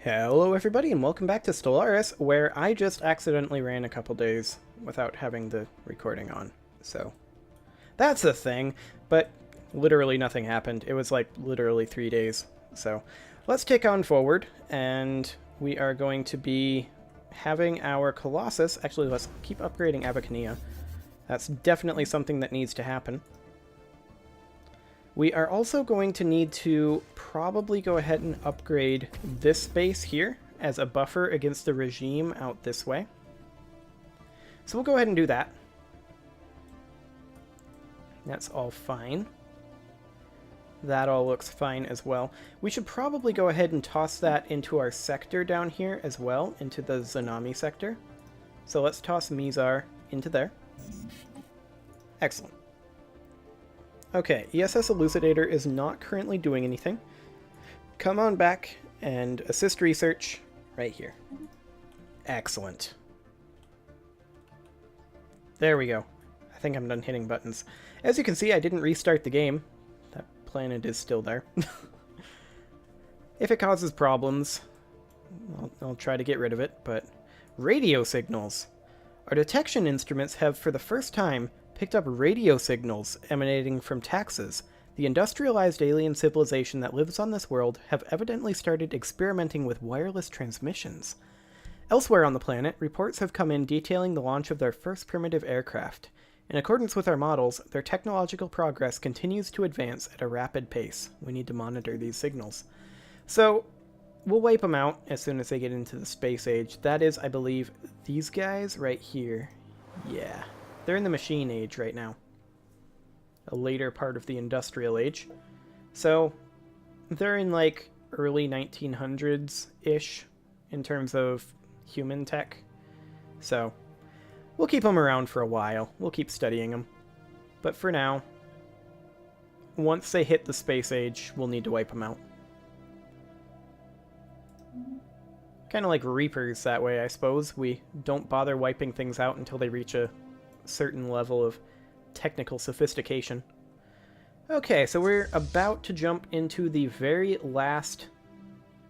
Hello everybody and welcome back to Stellaris, where I just accidentally ran a couple days without having the recording on. So, that's a thing, but literally nothing happened. It was like literally 3 days. So, let's tick on forward, and we are going to be having our Colossus. Actually, let's keep upgrading Avacania. That's definitely something that needs to happen. We are also going to need to probably go ahead and upgrade this space here as a buffer against the regime out this way. So we'll go ahead and do that. That's all fine. That all looks fine as well. We should probably go ahead and toss that into our sector down here as well, into the Zanami sector. So let's toss Mizar into there. Excellent. Okay, ESS Elucidator is not currently doing anything. Come on back and assist research right here. Excellent. There we go. I think I'm done hitting buttons. As you can see, I didn't restart the game. That planet is still there. If it causes problems, I'll try to get rid of it, but radio signals. Our detection instruments have, for the first time, picked up radio signals emanating from taxes. The industrialized alien civilization that lives on this world have evidently started experimenting with wireless transmissions. Elsewhere on the planet, reports have come in detailing the launch of their first primitive aircraft. In accordance with our models, their technological progress continues to advance at a rapid pace. We need to monitor these signals. So, we'll wipe them out as soon as they get into the space age. That is, I believe, these guys right here. Yeah. They're in the machine age right now. A later part of the industrial age. So, they're in like early 1900s-ish in terms of human tech. So, we'll keep them around for a while. We'll keep studying them. But for now, once they hit the space age, we'll need to wipe them out. Kind of like Reapers that way, I suppose. We don't bother wiping things out until they reach a certain level of technical sophistication. Okay, so we're about to jump into the very last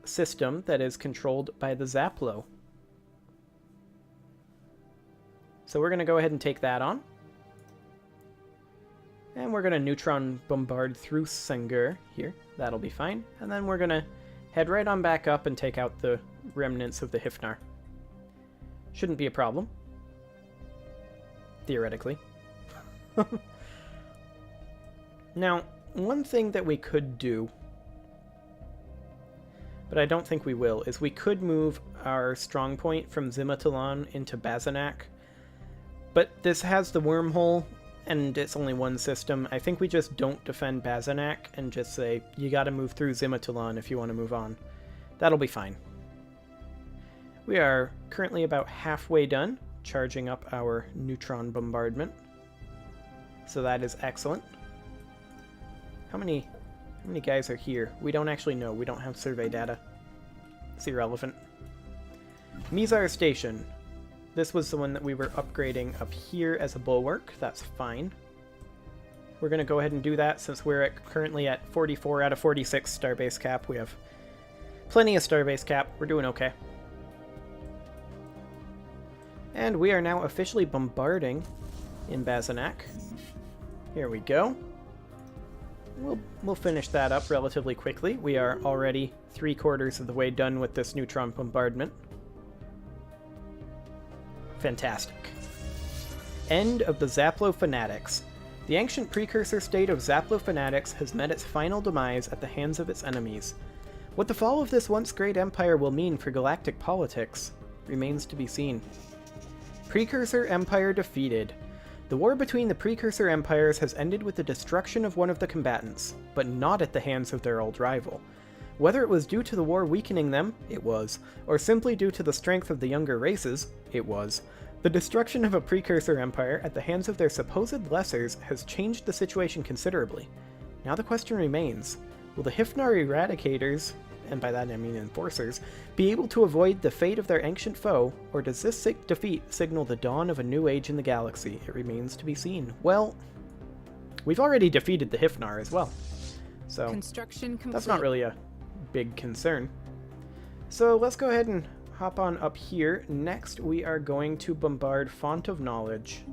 system that is controlled by the Zaplo. So we're going to go ahead and take that on. And we're going to neutron bombard through Sengur here. That'll be fine. And then we're going to head right on back up and take out the remnants of the Hifnar. Shouldn't be a problem. Theoretically. Now, one thing that we could do, but I don't think we will, is we could move our strong point from Zimatalan into Bazanak. But this has the wormhole, and it's only one system. I think we just don't defend Bazanak and just say, you gotta move through Zimatalan if you want to move on. That'll be fine. We are currently about halfway done charging up our neutron bombardment. So that is excellent. How many guys are here? We don't actually know. We don't have survey data. It's irrelevant. Mizar Station. This was the one that we were upgrading up here as a bulwark. That's fine. We're going to go ahead and do that since we're currently at 44 out of 46 starbase cap. We have plenty of starbase cap. We're doing okay. And we are now officially bombarding in Bazanak. Here we go. We'll finish that up relatively quickly. We are already 3/4 of the way done with this neutron bombardment. Fantastic. End of the Zaplo Fanatics. The ancient precursor state of Zaplo Fanatics has met its final demise at the hands of its enemies. What the fall of this once great empire will mean for galactic politics remains to be seen. Precursor Empire defeated. The war between the Precursor Empires has ended with the destruction of one of the combatants, but not at the hands of their old rival. Whether it was due to the war weakening them, it was, or simply due to the strength of the younger races, it was. The destruction of a Precursor Empire at the hands of their supposed lessers has changed the situation considerably. Now the question remains, will the Hifnar Eradicators, and by that I mean enforcers, be able to avoid the fate of their ancient foe, or does this defeat signal the dawn of a new age in the galaxy? It remains to be seen. Well, we've already defeated the Hifnar as well, so that's not really a big concern. So let's go ahead and hop on up here. Next, we are going to bombard Font of Knowledge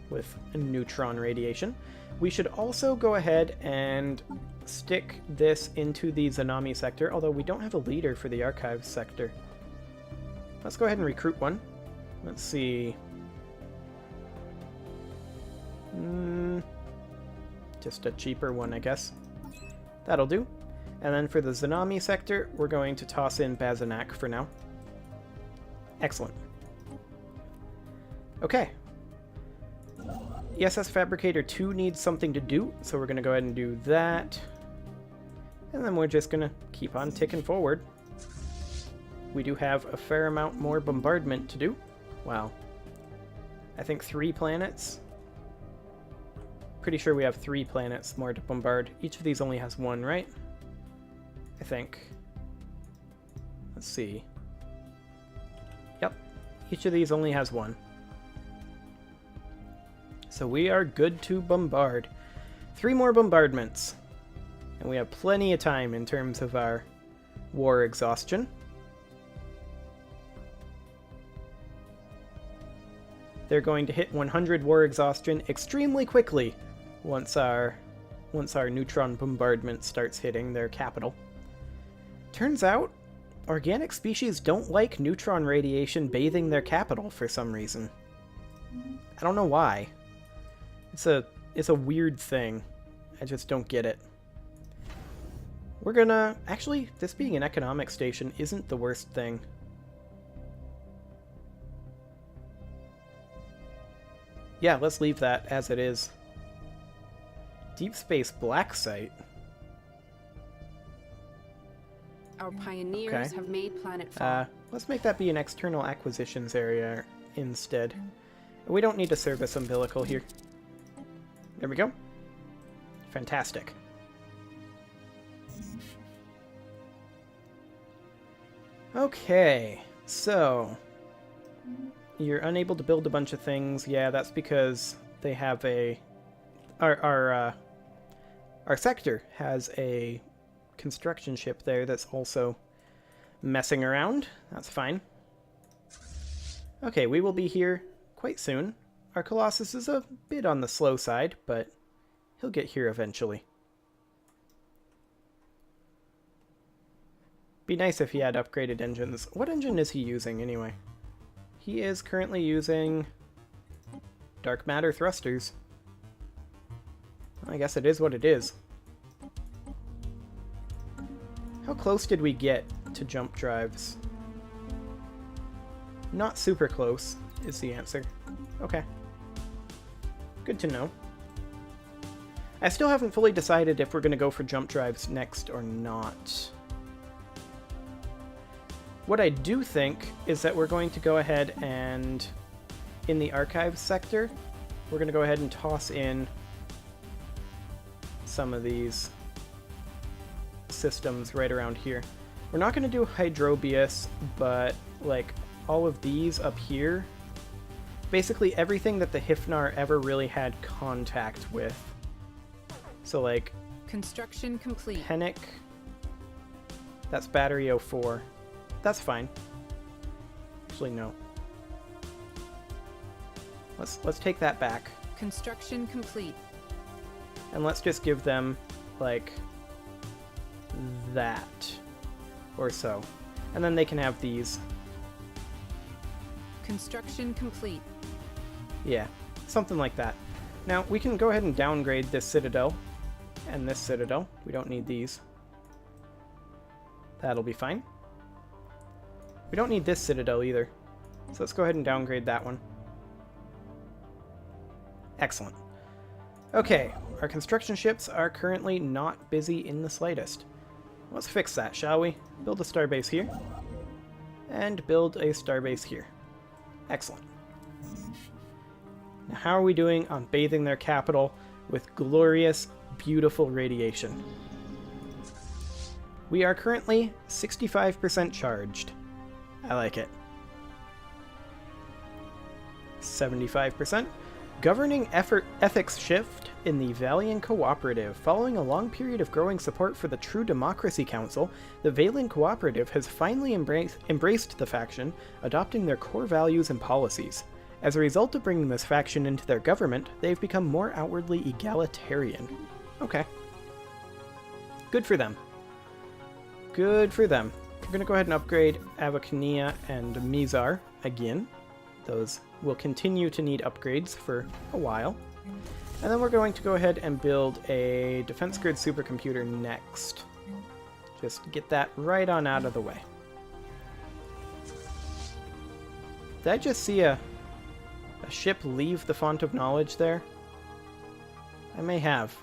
with neutron radiation. We should also go ahead and stick this into the Zanami sector, although we don't have a leader for the Archives sector. Let's go ahead and recruit one. Let's see. Just a cheaper one, I guess. That'll do. And then for the Zanami sector, we're going to toss in Bazanak for now. Excellent. Okay. ESS Fabricator 2 needs something to do, so we're going to go ahead and do that. And then we're just going to keep on ticking forward. We do have a fair amount more bombardment to do. Wow. I think 3 planets. Pretty sure we have 3 planets more to bombard. Each of these only has 1, right? I think. Let's see. Yep. Each of these only has 1. So we are good to bombard. 3 more bombardments. And we have plenty of time in terms of our war exhaustion. They're going to hit 100 war exhaustion extremely quickly once our neutron bombardment starts hitting their capital. Turns out, organic species don't like neutron radiation bathing their capital for some reason. I don't know why. It's a weird thing. I just don't get it. We're gonna... Actually, this being an economic station isn't the worst thing. Yeah, let's leave that as it is. Deep Space Black Site. Our pioneers have made planetfall. Let's make that be an external acquisitions area instead. We don't need a service umbilical here. There we go. Fantastic. Okay, so you're unable to build a bunch of things. Yeah, that's because they have a... Our sector has a construction ship there that's also messing around. That's fine. Okay, we will be here quite soon. Our Colossus is a bit on the slow side, but he'll get here eventually. Be nice if he had upgraded engines. What engine is he using anyway? He is currently using dark matter thrusters. I guess it is what it is. How close did we get to jump drives? Not super close is the answer. Okay. Good to know. I still haven't fully decided if we're going to go for jump drives next or not. What I do think is that we're going to go ahead and, in the archives sector, we're going to go ahead and toss in some of these systems right around here. We're not going to do Hydrobius, but like all of these up here, basically everything that the Hifnar ever really had contact with. So like construction complete. Penic. That's battery 04. That's fine. Actually, no. Let's take that back. Construction complete. And let's just give them like that or so. And then they can have these. Construction complete. Yeah, something like that. Now, we can go ahead and downgrade this Citadel and this Citadel. We don't need these. That'll be fine. We don't need this Citadel either. So let's go ahead and downgrade that one. Excellent. Okay, our construction ships are currently not busy in the slightest. Let's fix that, shall we? Build a starbase here. And build a starbase here. Excellent. Now, how are we doing on bathing their capital with glorious, beautiful radiation? We are currently 65% charged. I like it. 75%. Governing ethics shift in the Valian Cooperative. Following a long period of growing support for the True Democracy Council, the Valian Cooperative has finally embraced the faction, adopting their core values and policies. As a result of bringing this faction into their government, they've become more outwardly egalitarian. Okay. Good for them. Good for them. We're going to go ahead and upgrade Avacania and Mizar again. Those will continue to need upgrades for a while. And then we're going to go ahead and build a defense grid supercomputer next. Just get that right on out of the way. Did I just see a ship leave the Font of Knowledge there? I may have.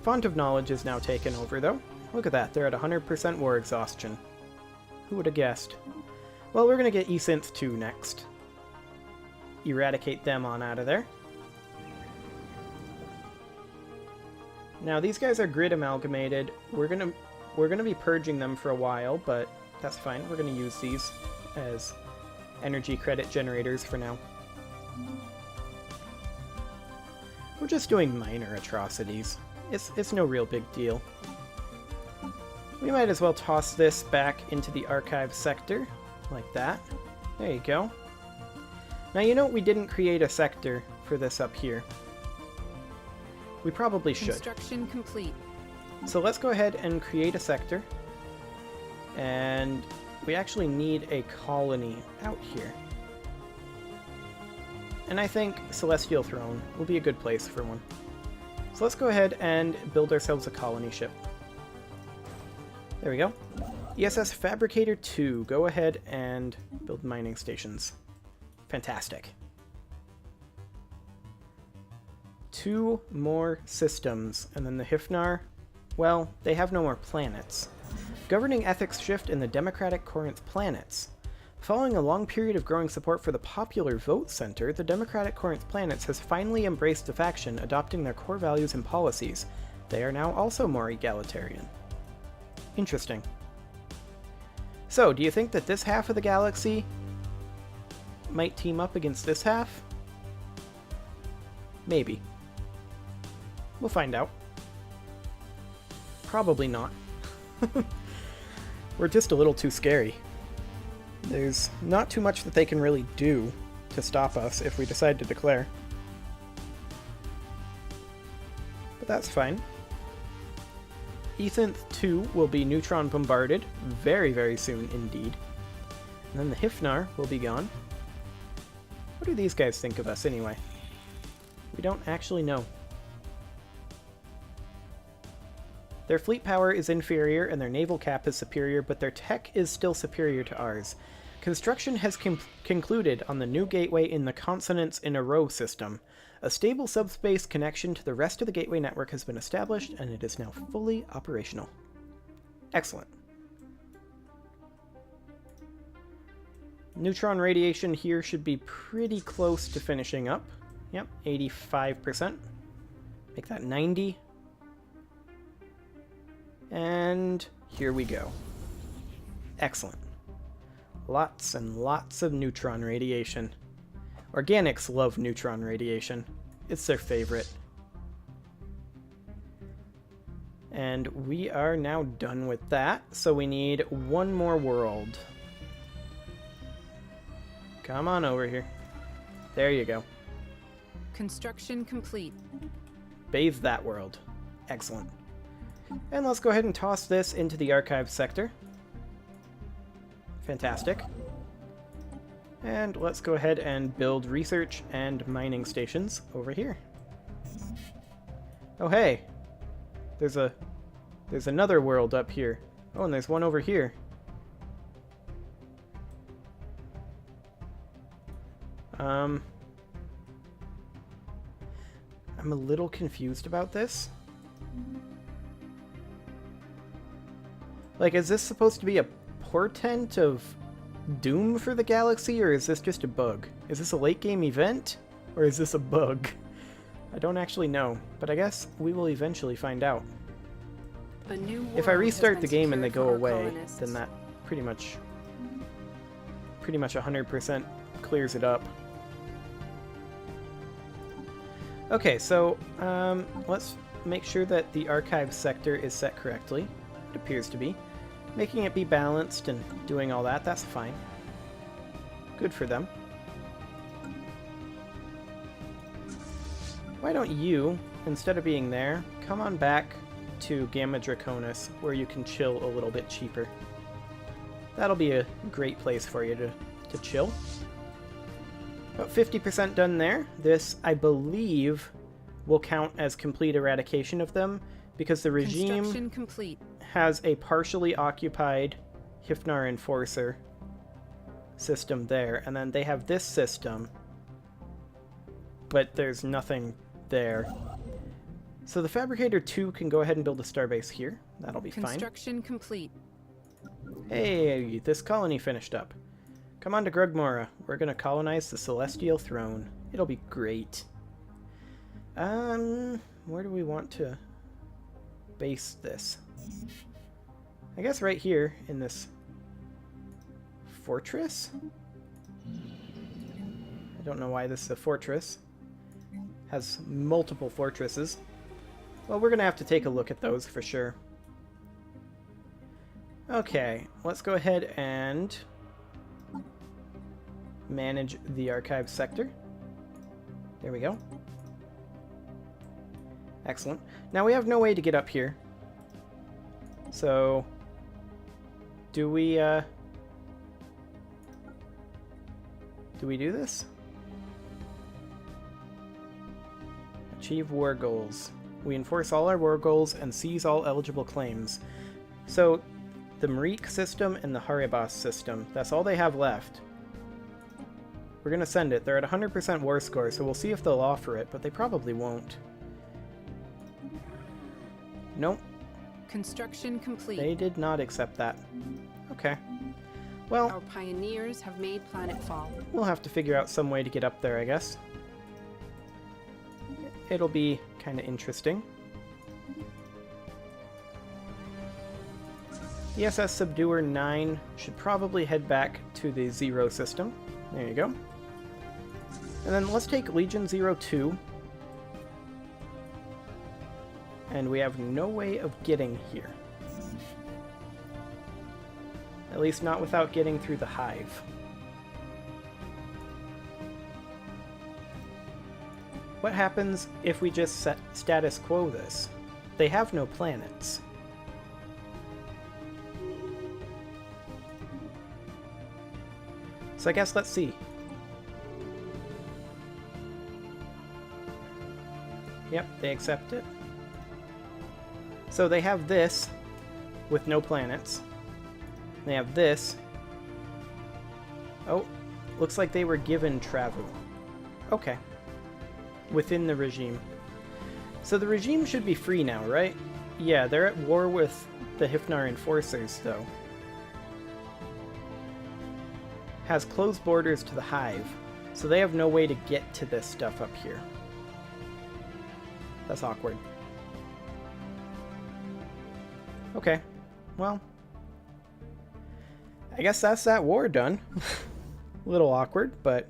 Font of Knowledge is now taken over, though. Look at that, they're at 100% war exhaustion. Who would have guessed? Well, we're going to get Esynth 2 next. Eradicate them on out of there. Now, these guys are grid amalgamated. We're gonna be purging them for a while, but that's fine. We're going to use these as energy credit generators for now. We're just doing minor atrocities. It's no real big deal. We might as well toss this back into the archive sector, like that. There you go. Now, you know, we didn't create a sector for this up here. We probably should. Construction complete. So let's go ahead and create a sector. And we actually need a colony out here. And I think Celestial Throne will be a good place for one. So let's go ahead and build ourselves a colony ship. There we go. ESS Fabricator 2. Go ahead and build mining stations. Fantastic. 2 more systems. And then the Hifnar, well, they have no more planets. Governing ethics shift in the Democratic Corinth planets. Following a long period of growing support for the Popular Vote Center, the Democratic Corinth planets has finally embraced the faction, adopting their core values and policies. They are now also more egalitarian. Interesting. So, do you think that this half of the galaxy might team up against this half? Maybe. We'll find out. Probably not. We're just a little too scary. There's not too much that they can really do to stop us if we decide to declare. But that's fine. Esynth 2 will be neutron bombarded very, very soon indeed. And then the Hifnar will be gone. What do these guys think of us anyway? We don't actually know. Their fleet power is inferior and their naval cap is superior, but their tech is still superior to ours. Construction has concluded on the new gateway in the Consonants in a Row system. A stable subspace connection to the rest of the gateway network has been established, and it is now fully operational. Excellent. Neutron radiation here should be pretty close to finishing up. Yep, 85%. Make that 90. And here we go. Excellent. Lots and lots of neutron radiation. Organics love neutron radiation. It's their favorite. And we are now done with that, so we need one more world. Come on over here. There you go. Construction complete. Bathe that world. Excellent. And let's go ahead and toss this into the archive sector. Fantastic. And let's go ahead and build research and mining stations over here. Oh hey, there's another world up here. Oh, and there's one over here. I'm a little confused about this. Like, is this supposed to be a portent of doom for the galaxy, or is this just a bug? Is this a late-game event, or is this a bug? I don't actually know, but I guess we will eventually find out. If I restart the game and they go away, then that pretty much 100% clears it up. Okay, so let's make sure that the archive sector is set correctly. It appears to be. Making it be balanced and doing all that, that's fine. Good for them. Why don't you, instead of being there, come on back to Gamma Draconis, where you can chill a little bit cheaper. That'll be a great place for you to chill. About 50% done there. This, I believe, will count as complete eradication of them, because the regime has a partially occupied Hifnar Enforcer system there, and then they have this system, but there's nothing there. So the Fabricator 2 can go ahead and build a starbase here. That'll be fine. Construction complete. Hey, this colony finished up. Come on to Grugmora. We're gonna colonize the Celestial Throne. It'll be great. Where do we want to base this? I guess right here in this fortress? I don't know why this is a fortress. Has multiple fortresses. Well, we're gonna have to take a look at those for sure. Okay, let's go ahead and manage the archive sector. There we go. Excellent. Now we have no way to get up here. So, do we do this? Achieve war goals. We enforce all our war goals and seize all eligible claims. So, the Marique system and the Haribas system, that's all they have left. We're going to send it. They're at 100% war score, so we'll see if they'll offer it, but they probably won't. Nope. Construction complete. They did not accept that. Okay. Well, our pioneers have made planetfall. We'll have to figure out some way to get up there, I guess. It'll be kind of interesting. The SS Subduer 9 should probably head back to the Zero system. There you go. And then let's take Legion 02. And we have no way of getting here. At least not without getting through the hive. What happens if we just status quo this? They have no planets. So I guess let's see. Yep, they accept it. So they have this with no planets. They have this. Oh, looks like they were given travel. Okay. Within the regime. So the regime should be free now, right? Yeah, they're at war with the Hifnar Enforcers, though. Has closed borders to the hive, so they have no way to get to this stuff up here. That's awkward. Okay, well, I guess that's that war done. A little awkward, but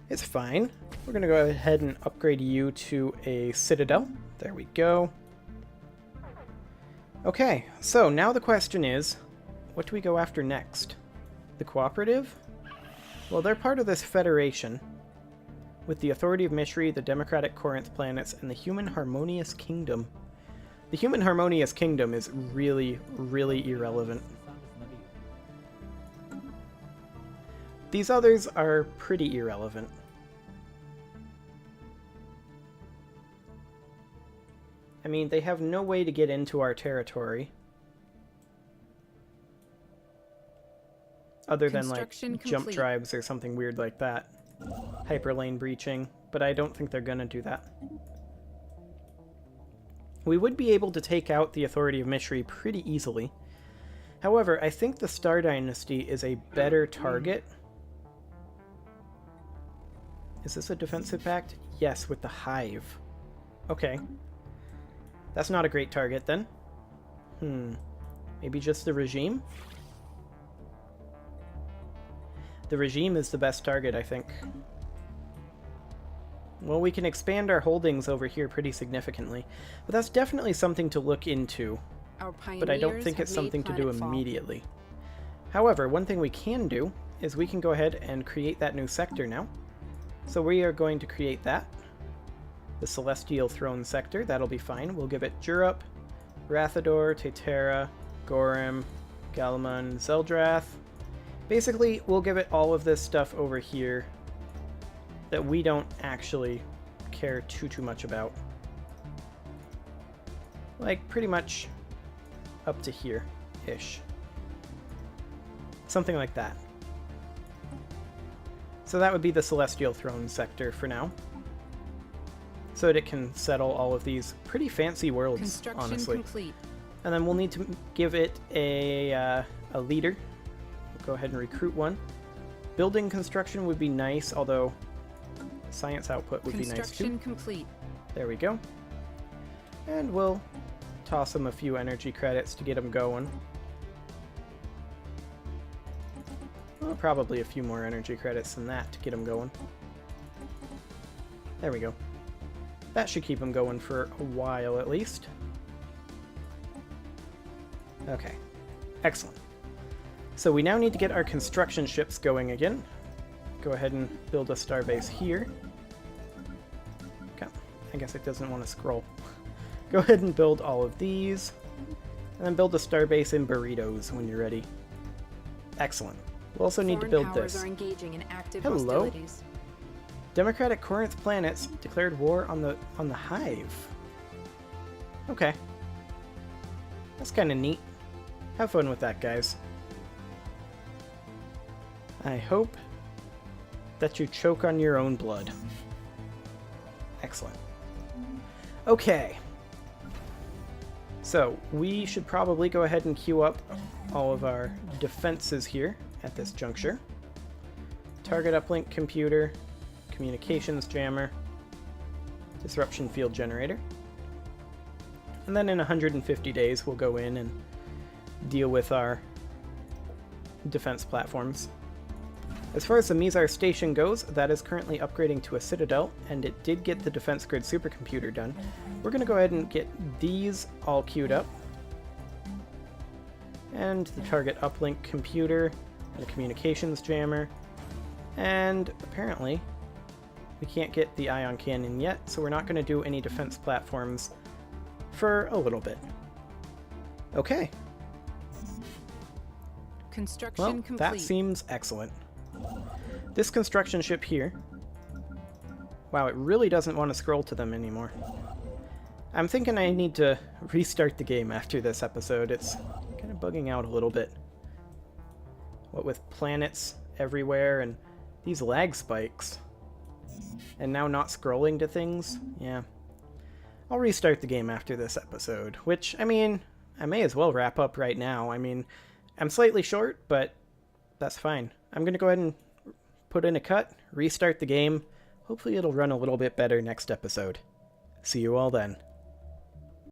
it's fine. We're gonna go ahead and upgrade you to a citadel. There we go. Okay, so now the question is, what do we go after next? The Cooperative? Well, they're part of this federation with the Authority of Mishri, the Democratic Corinth Planets, and the Human Harmonious Kingdom. The Human Harmonious Kingdom is really, really irrelevant. These others are pretty irrelevant. I mean, they have no way to get into our territory. Other than, like, jump drives or something weird like that. Hyperlane breaching, but I don't think they're gonna do that. We would be able to take out the Authority of Mishri pretty easily. However, I think the Star Dynasty is a better target. Is this a defensive pact? Yes, with the Hive. Okay. That's not a great target, then. Maybe just the Regime? The Regime is the best target, I think. Well, we can expand our holdings over here pretty significantly, but that's definitely something to look into. Our pioneers But I don't think it's something to do immediately. However, one thing we can do is we can go ahead and create that new sector now. So we are going to create that. The Celestial Throne sector, that'll be fine. We'll give it Jurup, Rathador, Tetera, Gorham, Galamon, Zeldrath. Basically, we'll give it all of this stuff over here that we don't actually care too much about. Like, pretty much up to here-ish. Something like that. So that would be the Celestial Throne sector for now. So that it can settle all of these pretty fancy worlds, Construction honestly. complete. And then we'll need to give it a leader. We'll go ahead and recruit one. Building construction would be nice, although science output would be nice too. Construction complete. There we go. And we'll toss them a few energy credits to get them going. Well, probably a few more energy credits than that to get them going. There we go. That should keep them going for a while at least. Okay, excellent. So we now need to get our construction ships going again. Go ahead and build a starbase here. Okay, I guess it doesn't want to scroll. Go ahead and build all of these. And then build a starbase in Burritos when you're ready. Excellent. We'll also need to build this. Are engaging in active Hello. hostilities. Democratic Corinth planets declared war on the Hive. Okay. That's kind of neat. Have fun with that, guys. I hope that you choke on your own blood. Excellent. Okay. So, we should probably go ahead and queue up all of our defenses here at this juncture. Target uplink computer, communications jammer, disruption field generator. And then in 150 days, we'll go in and deal with our defense platforms. As far as the Mizar station goes, that is currently upgrading to a Citadel, and it did get the defense grid supercomputer done. We're going to go ahead and get these all queued up. And the target uplink computer, and the communications jammer. And apparently, we can't get the ion cannon yet, so we're not going to do any defense platforms for a little bit. Okay. Construction Well, complete. that seems excellent. This construction ship here... Wow, it really doesn't want to scroll to them anymore. I'm thinking I need to restart the game after this episode. It's kind of bugging out a little bit. What with planets everywhere and these lag spikes. And now not scrolling to things. Yeah. I'll restart the game after this episode. Which, I mean, I may as well wrap up right now. I mean, I'm slightly short, but that's fine. I'm going to go ahead and put in a cut, restart the game. Hopefully it'll run a little bit better next episode. See you all then.